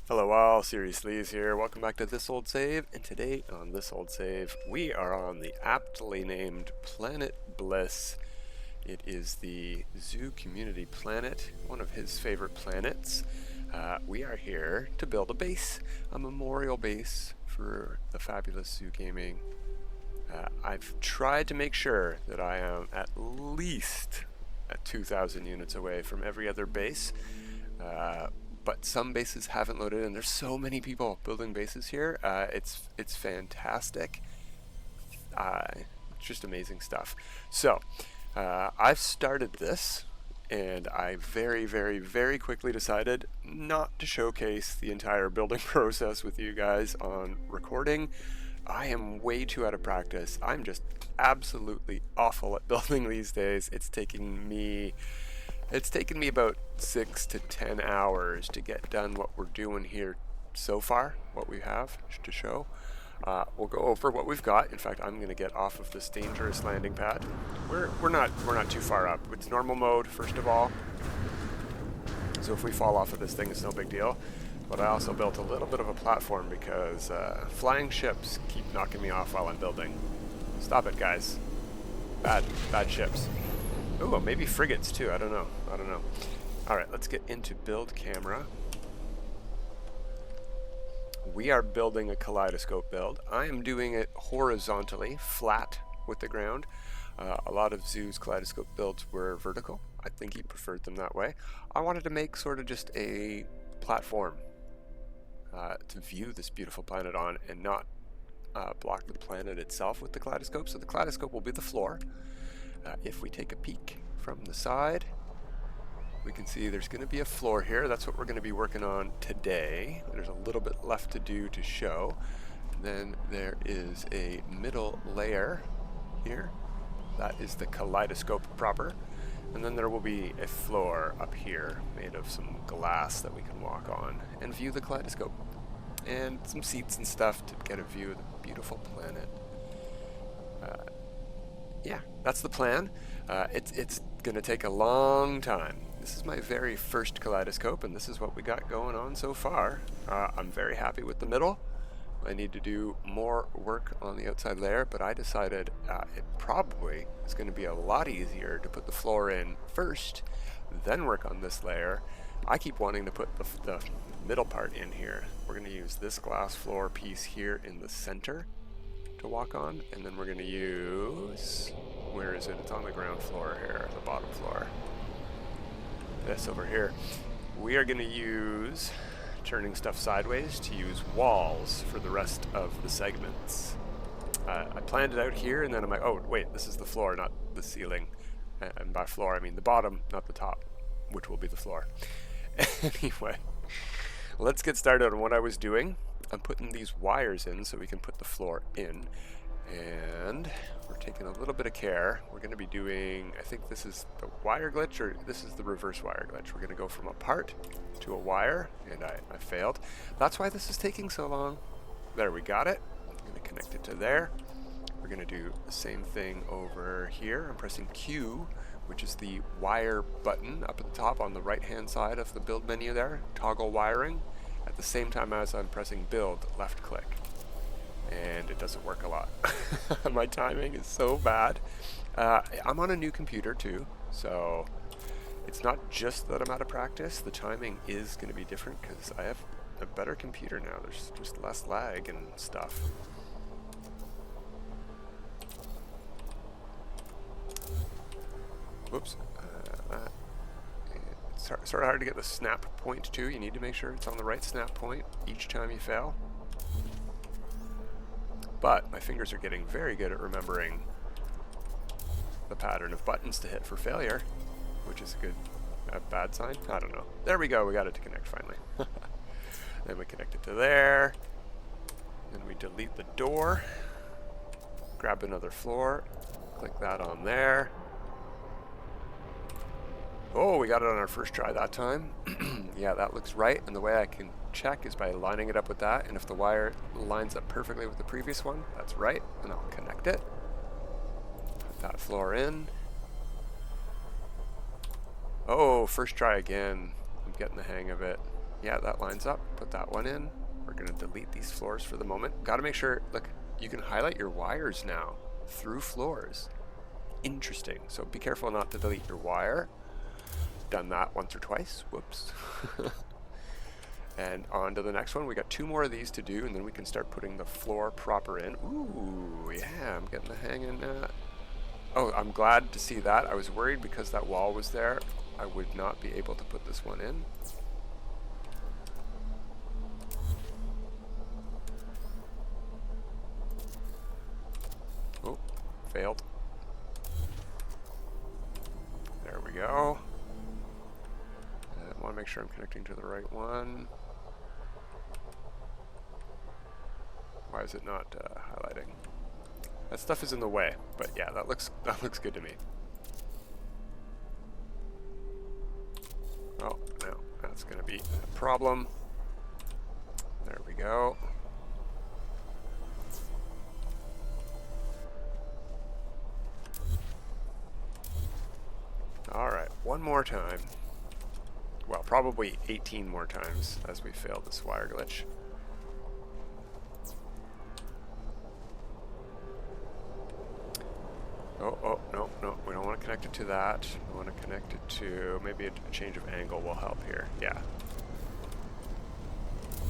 Hello all, Seriously is here. Welcome back to This Old Save, and today on This Old Save we are on the aptly named planet Bliss. It is the Xxiou Community Planet, one of his favorite planets. We are here to build a base, a memorial base for the fabulous Xxiou Gaming. I've tried to make sure that I am at least at 2,000 units away from every other base. But some bases haven't loaded, and there's so many people building bases here. It's fantastic. It's just amazing stuff. So I've started this, and I very quickly decided not to showcase the entire building process with you guys on recording. I am way too out of practice. I'm just absolutely awful at building these days. It's taken me about 6 to 10 hours to get done what we're doing here so far, what we have to show. We'll go over what we've got. In fact, I'm going to get off of this dangerous landing pad. We're not too far up. It's normal mode, first of all. So if we fall off of this thing, it's no big deal. But I also built a little bit of a platform because flying ships keep knocking me off while I'm building. Stop it, guys. Bad ships. Ooh, maybe frigates too. I don't know. All right, let's get into build camera. We are building a kaleidoscope build. I am doing it horizontally, flat with the ground. A lot of Xxiou's kaleidoscope builds were vertical. I think he preferred them that way. I wanted to make sort of just a platform to view this beautiful planet on and not block the planet itself with the kaleidoscope. So the kaleidoscope will be the floor. If we take a peek from the side, we can see there's going to be a floor here. That's what we're going to be working on today. There's a little bit left to do to show. Then there is a middle layer here. That is the kaleidoscope proper. And then there will be a floor up here made of some glass that we can walk on and view the kaleidoscope. And some seats and stuff to get a view of the beautiful planet. Yeah, that's the plan. It's going to take a long time. This is my very first kaleidoscope, and this is what we got going on so far. I'm very happy with the middle. I need to do more work on the outside layer, but I decided it probably is going to be a lot easier to put the floor in first, then work on this layer. I keep wanting to put the middle part in here. We're going to use this glass floor piece here in the center to walk on, and then we're going to use, where is it? It's on the ground floor here, the bottom floor. This over here. We are going to use turning stuff sideways to use walls for the rest of the segments. I planned it out here, and then I'm like, oh wait, this is the floor, not the ceiling. And by floor I mean the bottom, not the top, which will be the floor. Anyway, let's get started on what I was doing. I'm putting these wires in so we can put the floor in, and we're taking a little bit of care. We're going to be doing, I think this is the wire glitch, or this is the reverse wire glitch. We're going to go from a part to a wire, and I failed. That's why this is taking so long. There, we got it. I'm going to connect it to there. We're going to do the same thing over here. I'm pressing Q, which is the wire button up at the top on the right hand side of the build menu there. Toggle wiring. At the same time as I'm pressing build, left click. And it doesn't work a lot. My timing is so bad. I'm on a new computer too, so it's not just that I'm out of practice. The timing is going to be different because I have a better computer now. There's just less lag and stuff. Whoops. It's sort of hard to get the snap point too. You need to make sure it's on the right snap point each time you fail. But my fingers are getting very good at remembering the pattern of buttons to hit for failure, which is a bad sign. I don't know. There we go. We got it to connect finally. Then we connect it to there. Then we delete the door. Grab another floor. Click that on there. Oh, we got it on our first try that time. Yeah, that looks right. And the way I can check is by lining it up with that. And if the wire lines up perfectly with the previous one, that's right. And I'll connect it. Put that floor in. Oh, first try again. I'm getting the hang of it. Yeah, that lines up. Put that one in. We're going to delete these floors for the moment. Got to make sure, look, you can highlight your wires now through floors. Interesting. So be careful not to delete your wire. Done that once or twice. Whoops. And on to the next one. We got 2 more of these to do, and then we can start putting the floor proper in. Ooh, yeah, I'm getting the hang in that. Oh, I'm glad to see that. I was worried because that wall was there, I would not be able to put this one in. Oh, failed. There we go. I want to make sure I'm connecting to the right one. Why is it not highlighting? That stuff is in the way, but yeah, that looks good to me. Oh, no, that's going to be a problem. There we go. All right, one more time. Well, probably 18 more times as we fail this wire glitch. Oh, no, we don't want to connect it to that. We want to connect it to, maybe a change of angle will help here. Yeah.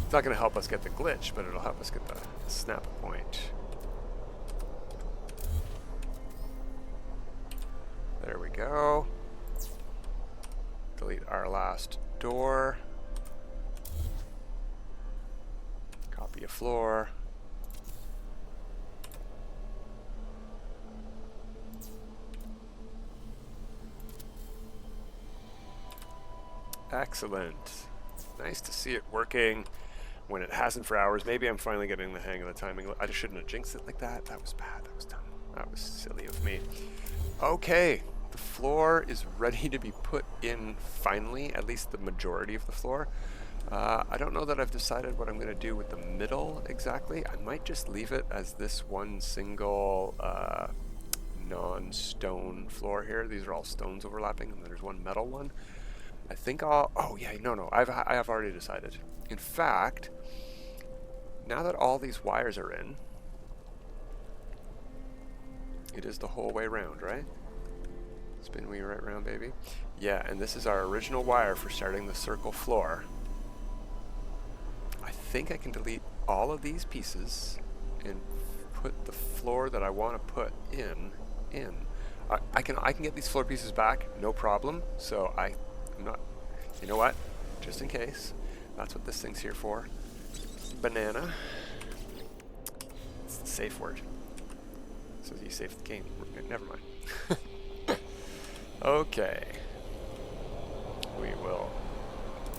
It's not going to help us get the glitch, but it'll help us get the snap point. There we go. Delete our last door. Copy a floor. Excellent. Nice to see it working when it hasn't for hours. Maybe I'm finally getting the hang of the timing. I just shouldn't have jinxed it like that. That was bad. That was dumb. That was silly of me. Okay, the floor is ready to be put in finally, at least the majority of the floor. I don't know that I've decided what I'm going to do with the middle exactly. I might just leave it as this one single non-stone floor here. These are all stones overlapping, and then there's one metal one. I think I'll... Oh, yeah, no. I have already decided. In fact, now that all these wires are in, it is the whole way around, right? Spin wheel right round, baby. Yeah, and this is our original wire for starting the circle floor. I think I can delete all of these pieces and put the floor that I want to put in. I can get these floor pieces back, no problem. So I'm not, you know what? Just in case. That's what this thing's here for. Banana. It's the safe word. So you save the game. Never mind. Okay. We will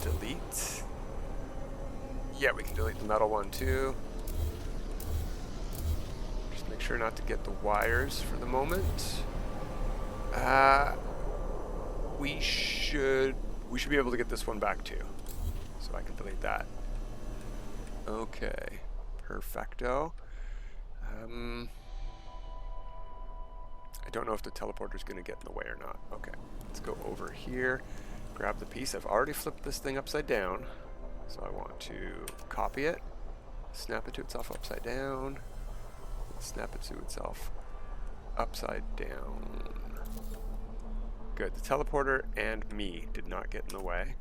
delete. Yeah, we can delete the metal one too. Just make sure not to get the wires for the moment. We should be able to get this one back too. So I can delete that. Okay. Perfecto. I don't know if the teleporter is going to get in the way or not. Okay, let's go over here, grab the piece. I've already flipped this thing upside down, so I want to copy it, snap it to itself upside down, snap it to itself upside down. Good, the teleporter and me did not get in the way.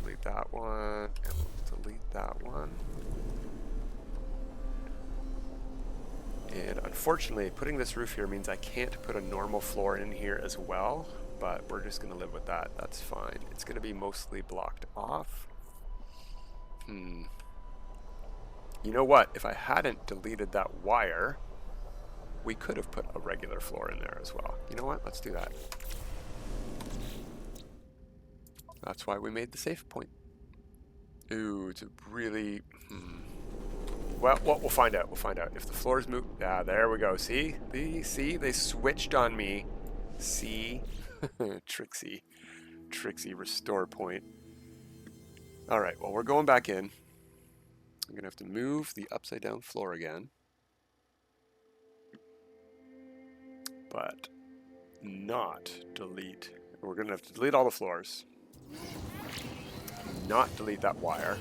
Delete that one, and we'll delete that one. And unfortunately, putting this roof here means I can't put a normal floor in here as well, but we're just going to live with that. That's fine. It's going to be mostly blocked off. You know what? If I hadn't deleted that wire, we could have put a regular floor in there as well. You know what? Let's do that. That's why we made the save point. Ooh, it's a really... Well, we'll find out. We'll find out. If the floors move... Ah, there we go. See? They switched on me. See? Trixie. Trixie restore point. All right, well, we're going back in. I'm going to have to move the upside down floor again. But not delete. We're going to have to delete all the floors. not delete that wire.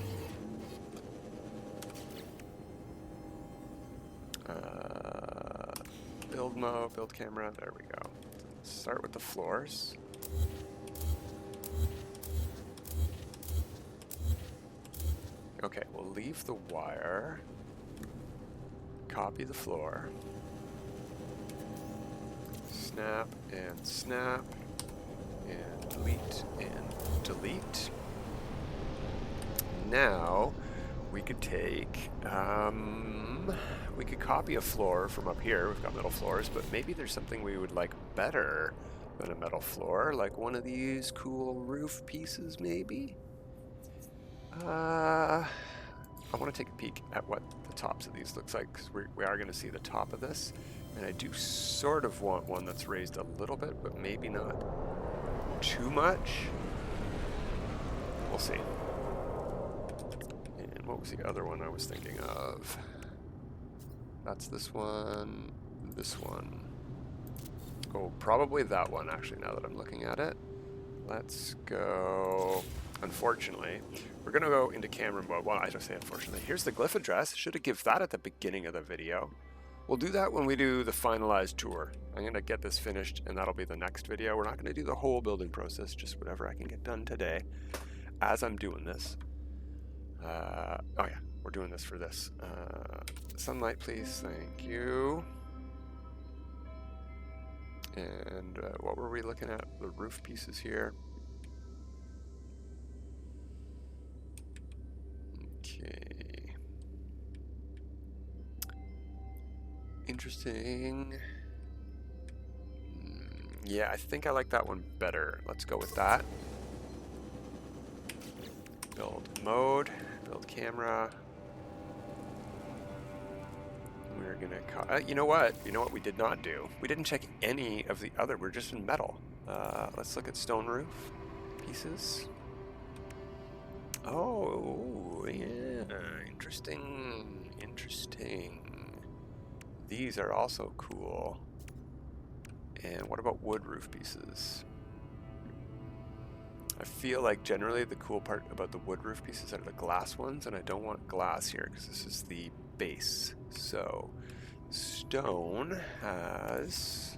Build mode, build camera, there we go. Start with the floors. Okay, we'll leave the wire, copy the floor, snap, and delete, and delete. Now, we could take, we could copy a floor from up here. We've got metal floors, but maybe there's something we would like better than a metal floor, like one of these cool roof pieces, maybe? I want to take a peek at what the tops of these looks like, because we are going to see the top of this, and I do sort of want one that's raised a little bit, but maybe not too much. We'll see. And what was the other one I was thinking of? That's this one, this one. Oh, probably that one, actually, now that I'm looking at it. Let's go... Unfortunately, we're going to go into camera mode. Well, I don't say unfortunately. Here's the glyph address. Should have given that at the beginning of the video. We'll do that when we do the finalized tour. I'm going to get this finished, and that'll be the next video. We're not going to do the whole building process, just whatever I can get done today as I'm doing this. Oh yeah, we're doing this for this. Sunlight, please. Thank you. And what were we looking at? The roof pieces here. Okay. Interesting. Yeah, I think I like that one better. Let's go with that. Build mode, build camera. We're gonna, you know what we did not do? We didn't check any of the other, we're just in metal. Let's look at stone roof pieces. Oh, yeah, interesting, interesting. These are also cool. And what about wood roof pieces? I feel like generally the cool part about the wood roof pieces are the glass ones, and I don't want glass here because this is the base. So, stone has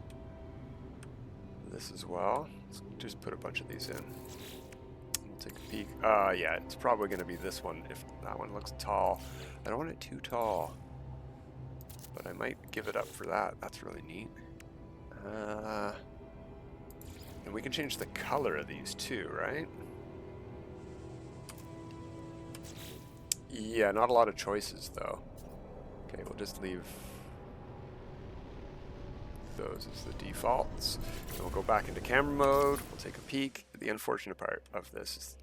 this as well. Let's just put a bunch of these in. Take a peek. Yeah, it's probably going to be this one if that one looks tall. I don't want it too tall, but I might give it up for that. That's really neat. And we can change the color of these too, right? Yeah, not a lot of choices though. Okay, we'll just leave those as the defaults. And we'll go back into camera mode. We'll take a peek. The unfortunate part of this is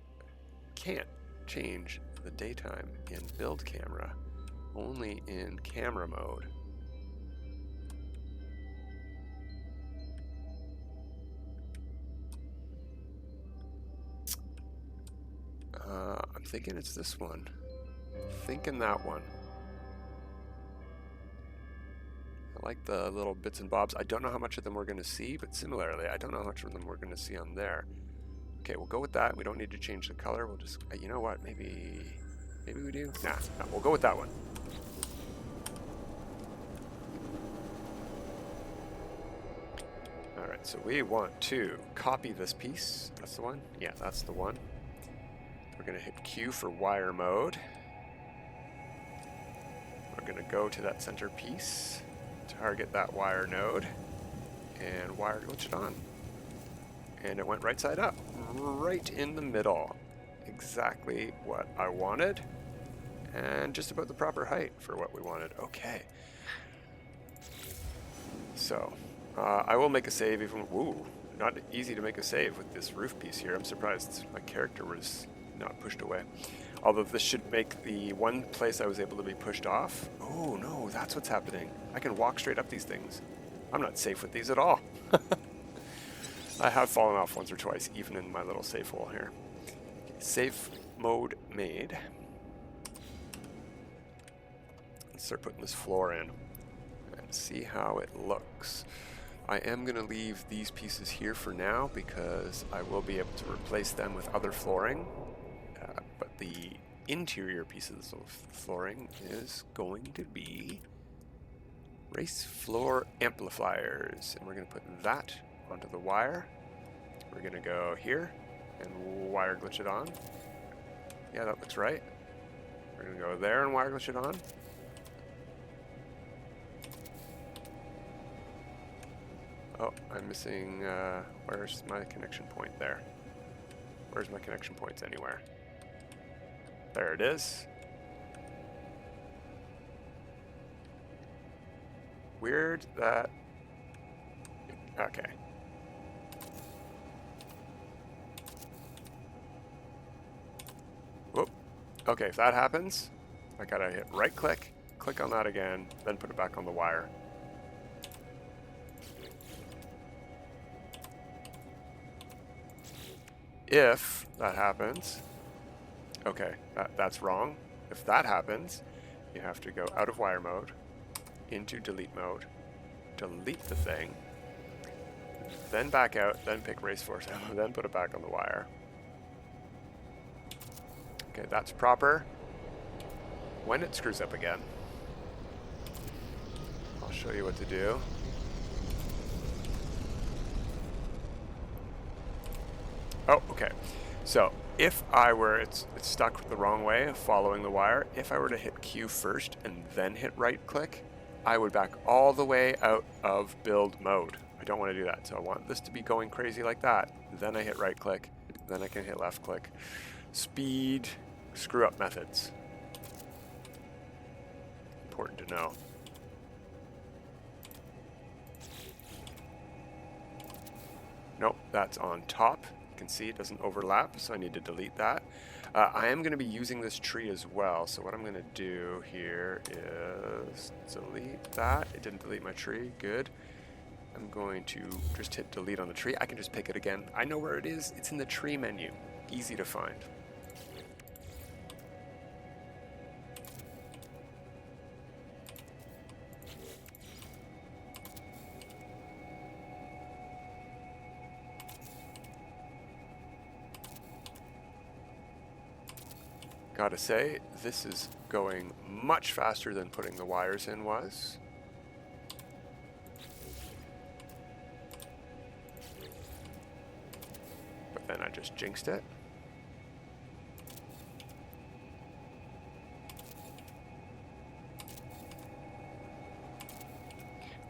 can't change the daytime in build camera, only in camera mode. I'm thinking it's this one. Thinking that one. I like the little bits and bobs. I don't know how much of them we're going to see, but similarly, I don't know how much of them we're going to see on there. Okay, we'll go with that. We don't need to change the color. We'll just, you know what? Maybe we do. Nah, we'll go with that one. All right, so we want to copy this piece. That's the one. Yeah, that's the one. We're going to hit Q for wire mode. We're going to go to that center piece, target that wire node, and wire glitch it on. And it went right side up, right in the middle. Exactly what I wanted, and just about the proper height for what we wanted. Okay. So, I will make a save even, woo, not easy to make a save with this roof piece here. I'm surprised my character was not pushed away. Although this should make the one place I was able to be pushed off. Oh no, that's what's happening. I can walk straight up these things. I'm not safe with these at all. I have fallen off once or twice, even in my little safe hole here. Okay, safe mode made. Let's start putting this floor in and see how it looks. I am going to leave these pieces here for now because I will be able to replace them with other flooring. But the interior pieces of flooring is going to be race floor amplifiers. And we're going to put that onto the wire. We're going to go here and wire glitch it on. Yeah, that looks right. We're going to go there and wire glitch it on. Oh, I'm missing, where's my connection point there? Where's my connection points anywhere? There it is. Weird that, okay. Whoop. Okay, if that happens, I gotta hit right click, click on that again, then put it back on the wire. If that happens, okay, that's wrong. If that happens, you have to go out of wire mode, into delete mode, delete the thing, then back out, then pick race force ammo, then put it back on the wire. Okay, that's proper. When it screws up again, I'll show you what to do. Oh, okay. So if I were, it's stuck the wrong way, following the wire. If I were to hit Q first and then hit right click, I would back all the way out of build mode. I don't want to do that. So I want this to be going crazy like that. Then I hit right click, then I can hit left click. Speed, screw up methods. Important to know. Nope, that's on top. You can see it doesn't overlap, so I need to delete that. I am going to be using this tree as well, so what I'm going to do here is delete that. It didn't delete my tree, good. I'm going to just hit delete on the tree. I can just pick it again. I know where it is. It's in the tree menu. Easy to find. Gotta say, this is going much faster than putting the wires in was. But then I just jinxed it.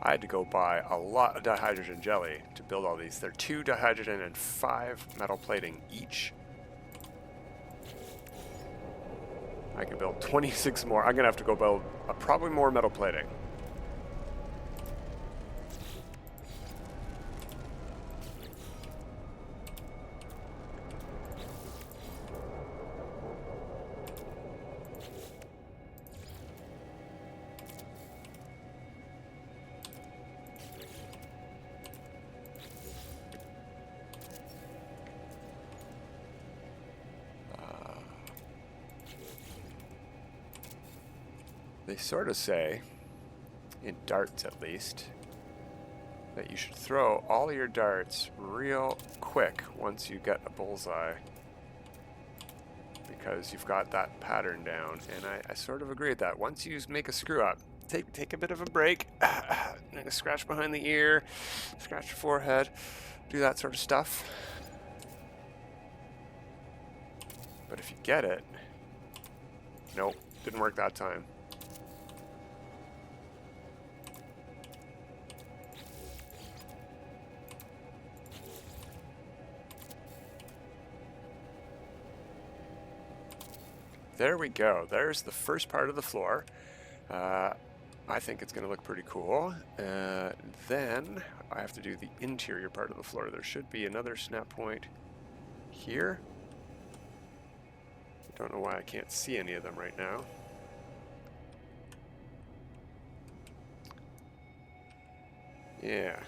I had to go buy a lot of dihydrogen jelly to build all these. They're 2 dihydrogen and 5 metal plating each. I can build 26 more. I'm going to have to go build probably more metal plating. They sort of say, in darts at least, that you should throw all your darts real quick once you get a bullseye, because you've got that pattern down. And I sort of agree with that. Once you make a screw up, take a bit of a break, scratch behind the ear, scratch your forehead, do that sort of stuff. But if you get it, nope, didn't work that time. There we go. There's the first part of the floor. I think it's going to look pretty cool. Then I have to do the interior part of the floor. There should be another snap point here. I don't know why I can't see any of them right now. Yeah.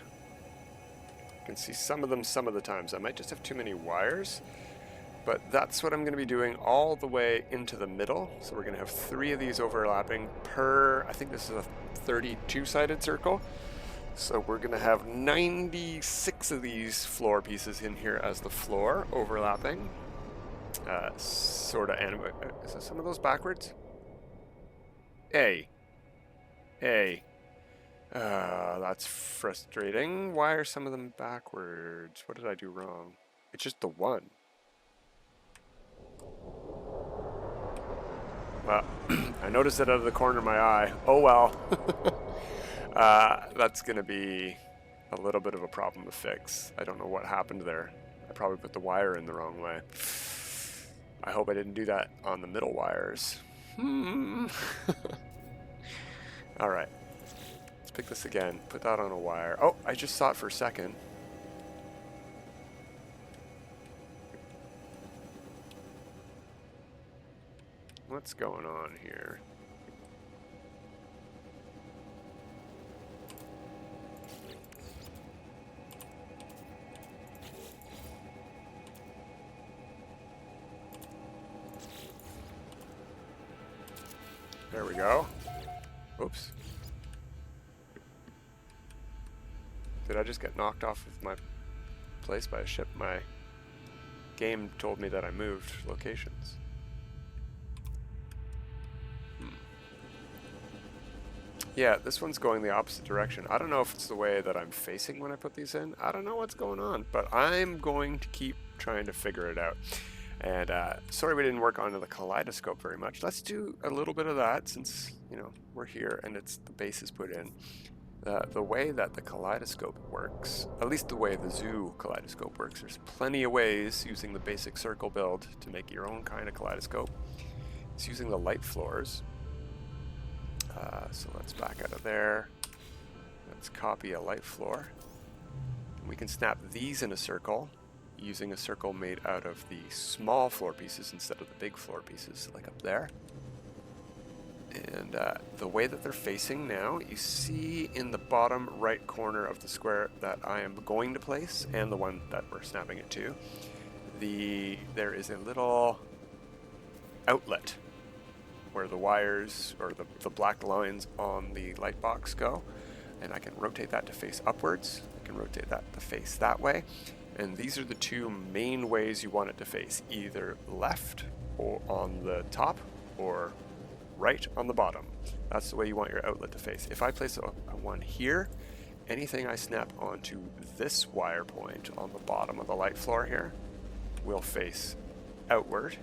I can see some of them some of the times. I might just have too many wires. But that's what I'm going to be doing all the way into the middle. So we're going to have 3 of these overlapping per, I think this is a 32-sided circle. So we're going to have 96 of these floor pieces in here as the floor overlapping. sort of anime. Is some of those backwards? A. That's frustrating. Why are some of them backwards? What did I do wrong? It's just the one. Well, I noticed it out of the corner of my eye. Oh well. That's going to be a little bit of a problem to fix. I don't know what happened there. I probably put the wire in the wrong way. I hope I didn't do that on the middle wires. Alright. Let's pick this again. Put that on a wire. Oh, I just saw it for a second. What's going on here? There we go. Oops. Did I just get knocked off of my place by a ship? My game told me that I moved locations. Yeah, this one's going the opposite direction. I don't know if it's the way that I'm facing when I put these in. I don't know what's going on, but I'm going to keep trying to figure it out. And sorry we didn't work on the kaleidoscope very much. Let's do a little bit of that since, you know, we're here and it's the base is put in. The way that the kaleidoscope works, at least the way the Xxiou kaleidoscope works, there's plenty of ways using the basic circle build to make your own kind of kaleidoscope. It's using the light floors. So let's back out of there. Let's copy a light floor. We can snap these in a circle using a circle made out of the small floor pieces instead of the big floor pieces, like up there. And the way that they're facing now, you see in the bottom right corner of the square that I am going to place, and the one that we're snapping it to, there is a little outlet where the wires or the black lines on the light box go, and I can rotate that to face upwards. I can rotate that to face that way, and these are the two main ways you want it to face, either left or on the top or right on the bottom. That's the way you want your outlet to face. If I place a one here, anything I snap onto this wire point on the bottom of the light floor here will face outward.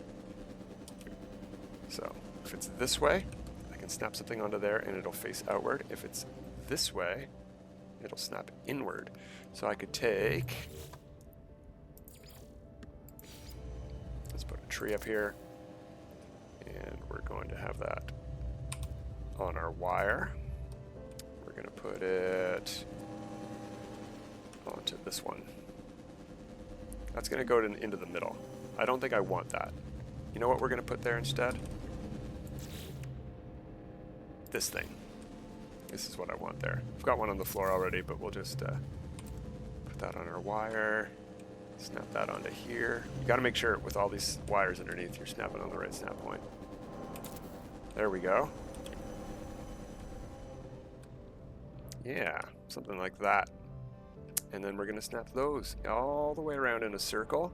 So if it's this way, I can snap something onto there and it'll face outward. If it's this way, it'll snap inward. So I could take, let's put a tree up here, and we're going to have that on our wire. We're going to put it onto this one. That's going to go into the middle. I don't think I want that. You know what we're going to put there instead? This thing. This is what I want there. I've got one on the floor already, but we'll just put that on our wire. Snap that onto here. You got to make sure with all these wires underneath you're snapping on the right snap point. There we go. Yeah, something like that. And then we're going to snap those all the way around in a circle.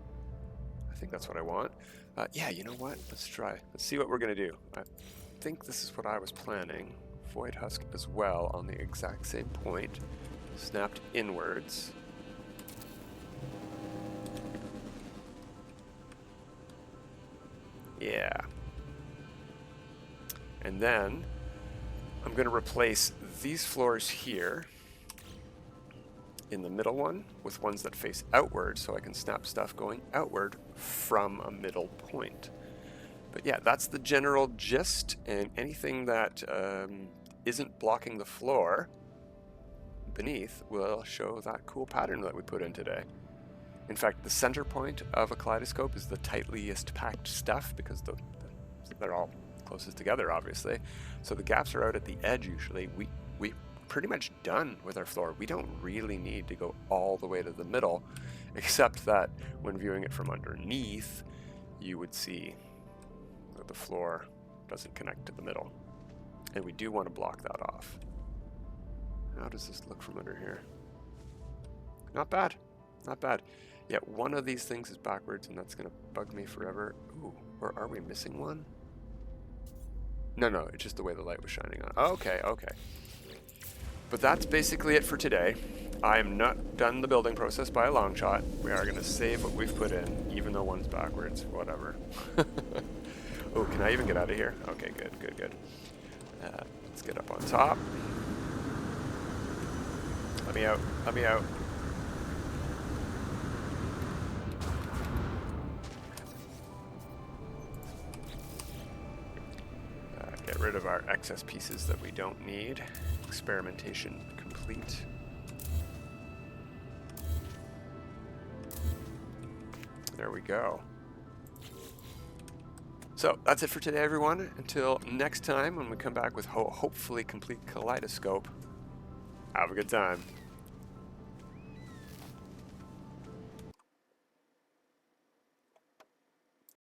I think that's what I want. Yeah, you know what? Let's try. Let's see what we're going to do. I think this is what I was planning. Void husk as well on the exact same point. Snapped inwards. Yeah. And then I'm going to replace these floors here in the middle one with ones that face outward, so I can snap stuff going outward from a middle point. But yeah, that's the general gist, and anything that isn't blocking the floor beneath will show that cool pattern that we put in today. In fact, the center point of a kaleidoscope is the tightliest packed stuff because they're all closest together, obviously. So the gaps are out at the edge usually. We pretty much done with our floor. We don't really need to go all the way to the middle, except that when viewing it from underneath, you would see that the floor doesn't connect to the middle. And we do want to block that off. How does this look from under here? Not bad. Not bad. Yeah, one of these things is backwards, and that's gonna bug me forever. Ooh, or are we missing one? No, it's just the way the light was shining on. Okay. But that's basically it for today. I am not done the building process by a long shot. We are gonna save what we've put in, even though one's backwards. Whatever. Oh, can I even get out of here? Okay, good. Let's get up on top. Let me out. Get rid of our excess pieces that we don't need. Experimentation complete. There we go. So that's it for today, everyone. Until next time, when we come back with hopefully complete kaleidoscope, have a good time.